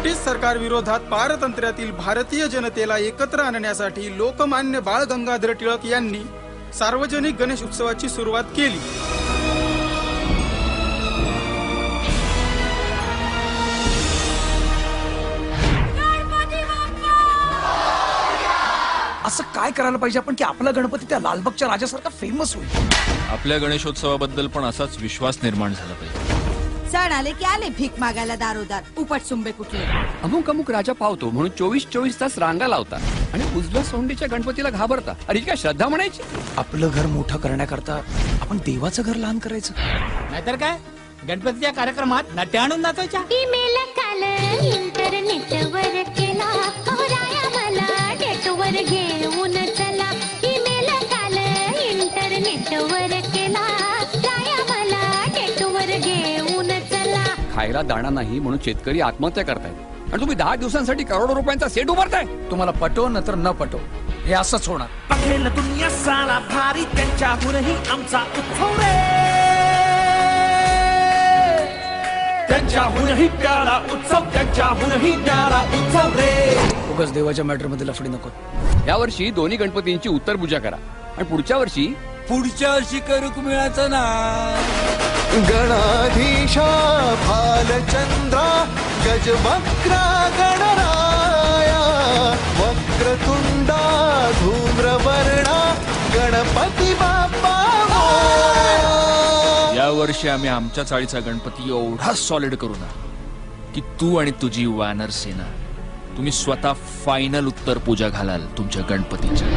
British सरकार विरोधात पारतंत्र्यातील भारतीय जनतेला एकत्र आणण्यासाठी लोकमान्य बाळ गंगाधर टिळक यांनी सार्वजनिक गणेश उत्सवाची सुरुवात केली। असं काय करायला पाहिजे आपण की आपला गणपती त्या लालबागच्या राजासारखा फेमस होईल? आपल्या गणेशोत्सवाबद्दल पण असाच विश्वास निर्माण झाला पाहिजे। सण आले की आले भीक मागायला दारोदार उपटसुंबे कुठले। अमुक अमुक राजा पावतो म्हणून 24-24 तास रांगा लावता आणि उजव्या सोंडीच्या गणपतीला घाबरता। अरे काय श्रद्धा म्हणायची? आपलं घर मोठं करण्याकरता आपण देवाचं घर लहान करायचं, नाहीतर काय गणपतीच्या कार्यक्रमात नाट्य आणून नाचायच्या। ईमेल काल इंटरनेटवर केला राया मला डेटवर घेऊन चला। ईमेल काल इंटरनेटवर केला राया मला डेटवर घेऊन चला। खायला दाणा नाही म्हणून शेतकरी आत्महत्या करतायत आणि तुम्ही 10 दिवसांसाठी करोडो रुपयांचा सेट उभारताय। तुम्हाला पटो न तर न पटो हे असंच होणार। बघेल दुनिया साला भारी त्यांच्याहूनही आमचा उत्सव रे, त्यांच्याहूनही प्यारा उत्सव, त्यांच्याहूनही प्यारा उत्सव रे। उगाच देवाच्या मॅटर मध्ये लफडी नको। या वर्षी दोन्ही गणपतींची उत्तर पूजा करा आणि पुढच्या वर्षी करूक मिळाचं ना। गणाधीशा भालचंद्रा गजवक्रा गणराया वक्रतुंडा धूम्रवर्णा गणपती बाप्पा मोरया। या वर्षी आम्ही आमच्या चाळीचा गणपती एवढा सॉलिड करू ना की तू आणि तुझी वानर सेना तुम्ही स्वतः फायनल उत्तर पूजा घालाल तुमच्या गणपतीच्या।